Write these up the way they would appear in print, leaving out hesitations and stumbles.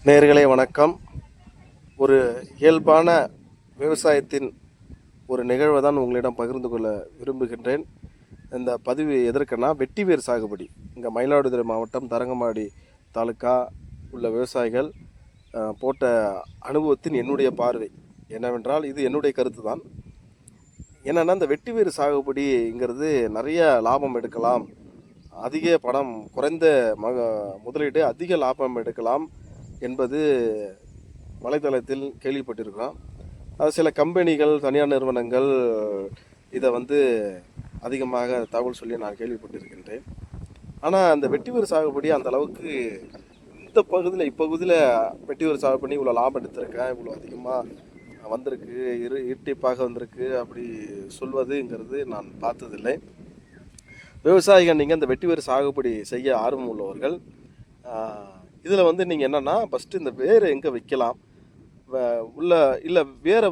நேயர்களே வணக்கம். ஒரு இயல்பான விவசாயத்தின் ஒரு நிகழ்வை தான் உங்களிடம் பகிர்ந்து கொள்ள விரும்புகின்றேன். இந்த பதிவு எதற்குன்னா, வெட்டிவேர் சாகுபடி. இங்கே மயிலாடுதுறை மாவட்டம் தரங்கம்பாடி தாலுக்கா உள்ள விவசாயிகள் போட்ட அனுபவத்தின் என்னுடைய பார்வை என்னவென்றால், இது என்னுடைய கருத்து தான். என்னென்னா, இந்த வெட்டிவேர் சாகுபடிங்கிறது நிறைய லாபம் எடுக்கலாம், அதிக பணம், குறைந்த முதலீடு, அதிக லாபம் எடுக்கலாம் என்பது வலைத்தளத்தில் கேள்விப்பட்டிருக்கிறோம். அது சில கம்பெனிகள், தனியார் நிறுவனங்கள் இதை அதிகமாக தகவல் சொல்லி நான் கேள்விப்பட்டிருக்கின்றேன். ஆனால் அந்த வெட்டிவேர் சாகுபடி அந்த அளவுக்கு இப்பகுதியில் வெட்டிவேர் சாகுபடி பண்ணி இவ்வளோ லாபம் எடுத்திருக்கேன், இவ்வளோ அதிகமாக வந்திருக்கு, இரட்டிப்பாக வந்திருக்கு அப்படி சொல்வதுங்கிறது நான் பார்த்ததில்லை. விவசாயிகள் நீங்கள் இந்த வெட்டிவேர் சாகுபடி செய்ய ஆர்வம் உள்ளவர்கள், இதில் நீங்கள் என்னென்னா, ஃபஸ்ட்டு இந்த வேரை எங்கே விற்கலாம், இல்லை வேரை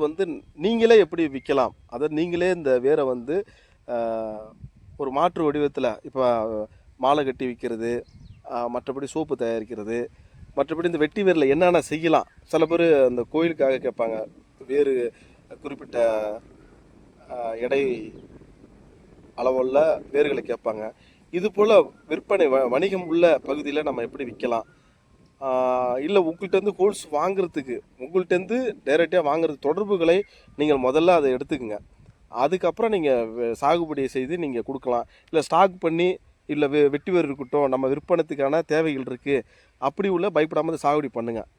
நீங்களே எப்படி விற்கலாம், அதாவது நீங்களே இந்த வேரை ஒரு மாற்று வடிவத்தில், இப்போ மாலை கட்டி விற்கிறது, மற்றபடி சோப்பு தயாரிக்கிறது, மற்றபடி இந்த வெட்டி வேரில் என்னென்ன செய்யலாம். சில பேர் அந்த கோயிலுக்காக கேட்பாங்க, வேறு குறிப்பிட்ட எடை அளவுள்ள வேர்களை கேட்பாங்க. இது போல் விற்பனை வணிகம் உள்ள பகுதியில் நம்ம எப்படி விற்கலாம், இல்லை உங்கள்கிட்டருந்து கோல்ஸ் வாங்குறதுக்கு, உங்கள்கிட்டருந்து டைரெக்டாக வாங்குறது தொடர்புகளை நீங்கள் முதல்ல அதை எடுத்துக்கங்க. அதுக்கப்புறம் நீங்கள் சாகுபடியை செய்து நீங்கள் கொடுக்கலாம். இல்லை ஸ்டாக் பண்ணி, இல்லை வெட்டிவேர் இருக்கட்டும், நம்ம விற்பனத்துக்கான தேவைகள் இருக்குது, அப்படி உள்ள பயப்படாமல் சாகுபடி பண்ணுங்கள்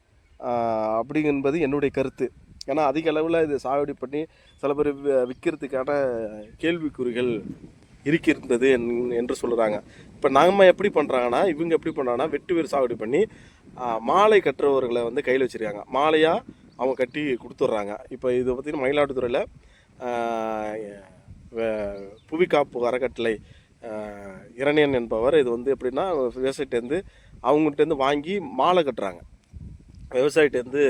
அப்படிங்கிறது என்னுடைய கருத்து. ஏன்னா அதிக அளவில் இது சாகுபடி பண்ணி சில பேர் விற்கிறதுக்கான கேள்விக்குறிகள் இருக்கின்றது என்று சொல்கிறாங்க. இப்போ நம்ம எப்படி பண்ணுறாங்கன்னா, இவங்க எப்படி பண்ணுறாங்கன்னா, வெட்டிவேர் சாகுபடி பண்ணி மாலை கட்டுறவர்களை கையில் வச்சுருக்காங்க. மாலையாக அவங்க கட்டி கொடுத்துட்றாங்க. இப்போ இது பார்த்திங்கன்னா மயிலாடுதுறையில் புவிக்காப்பு அறக்கட்டளை இரணியன் என்பவர் இது எப்படின்னா, விவசாயிட்டேருந்து அவங்கள்ட்டேருந்து வாங்கி மாலை கட்டுறாங்க. விவசாயிட்டேருந்து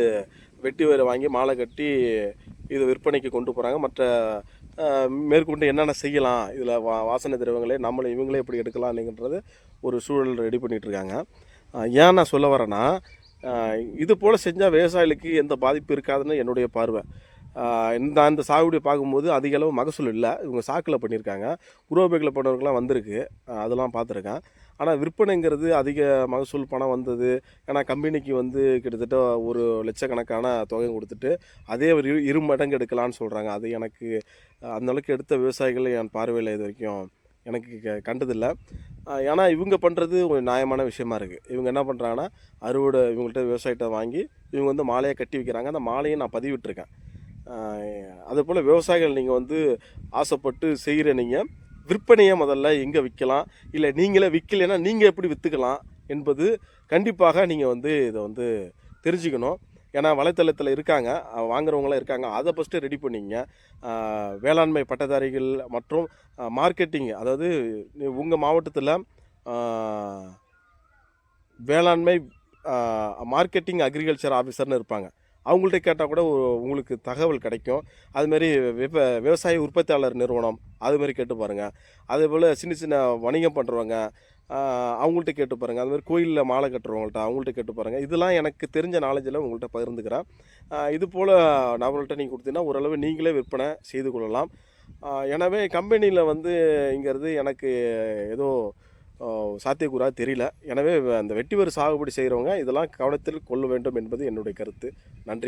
வெட்டி வேரை வாங்கி மாலை கட்டி இது விற்பனைக்கு கொண்டு போகிறாங்க. மற்ற மேற்கொண்டு என்னென்ன செய்யலாம், இதில் வாசனை திரவங்களே இவங்களே எப்படி எடுக்கலாம் அப்படிங்கிறது ஒரு சூழல் ரெடி பண்ணிகிட்ருக்காங்க. ஏன் நான் சொல்ல வரேன்னா, இது போல் செஞ்சால் விவசாயிகளுக்கு எந்த பாதிப்பு இருக்காதுன்னு என்னுடைய பார்வை. இந்த சாகுபடியை பார்க்கும்போது அதிக அளவு மகசூல் இல்லை. இவங்க சாக்கில் பண்ணியிருக்காங்க, உருவபைக்கில் பண்ணவர்களாம் வந்திருக்கு, அதெல்லாம் பார்த்துருக்கேன். ஆனால் விற்பனைங்கிறது அதிக மகசூல் பணம் வந்தது. ஏன்னா கம்பெனிக்கு கிட்டத்தட்ட ஒரு லட்சக்கணக்கான தொகை கொடுத்துட்டு அதே ஒரு இரு மடங்கு எடுக்கலான்னு சொல்கிறாங்க. அது எனக்கு அந்தளவுக்கு எடுத்த விவசாயிகள் என் பார்வையில் இது வரைக்கும் எனக்கு கண்டதில்லை. ஏன்னா இவங்க பண்ணுறது ஒரு நியாயமான விஷயமா இருக்குது. இவங்க என்ன பண்ணுறாங்கன்னா, அறுவடை இவங்கள்ட்ட விவசாயிட்ட வாங்கி இவங்க மாலையை கட்டி வைக்கிறாங்க. அந்த மாலையை நான் பதிவிட்டிருக்கேன். அதேபோல் விவசாயிகள் நீங்கள் ஆசைப்பட்டு செய்கிற நீங்கள் விற்பனையை முதல்ல எங்கே விற்கலாம், இல்லை நீங்களே விற்கலைன்னா நீங்கள் எப்படி விற்றுக்கலாம் என்பது கண்டிப்பாக நீங்கள் இதை தெரிஞ்சுக்கணும். ஏன்னா வலைத்தளத்தில் இருக்காங்க, வாங்குறவங்களாம் இருக்காங்க. அதை ஃபஸ்ட்டு ரெடி பண்ணிங்க. வேளாண்மை பட்டதாரிகள் மற்றும் மார்க்கெட்டிங், அதாவது உங்கள் மாவட்டத்தில் வேளாண்மை மார்க்கெட்டிங் அக்ரிகல்ச்சர் ஆஃபீஸர்னு இருப்பாங்க. அவங்கள்ட்ட கேட்டால் கூட உங்களுக்கு தகவல் கிடைக்கும். அதுமாரி விவசாய உற்பத்தியாளர் நிறுவனம் அதுமாரி கேட்டு பாருங்கள். அதேபோல் சின்ன சின்ன வணிகம் பண்ணுறவங்க அவங்கள்ட்ட கேட்டு பாருங்கள். அதுமாதிரி கோயிலில் மாலை கட்டுறவங்கள்ட்ட அவங்கள்ட்ட கேட்டு பாருங்கள். இதெல்லாம் எனக்கு தெரிஞ்ச நாலேஜில் உங்கள்கிட்ட பகிர்ந்துக்கிறேன். இது போல் நபர்கள்ட்ட நீங்கள் கொடுத்தீங்கன்னா ஓரளவு நீங்களே விற்பனை செய்து கொள்ளலாம். எனவே கம்பெனியில் இங்கிறது எனக்கு ஏதோ சாத்தியக்கூறாக தெரியல. எனவே அந்த வெட்டிவேர் சாகுபடி செய்கிறவங்க இதெல்லாம் கவனத்தில் கொள்ள வேண்டும் என்பது என்னுடைய கருத்து. நன்றி.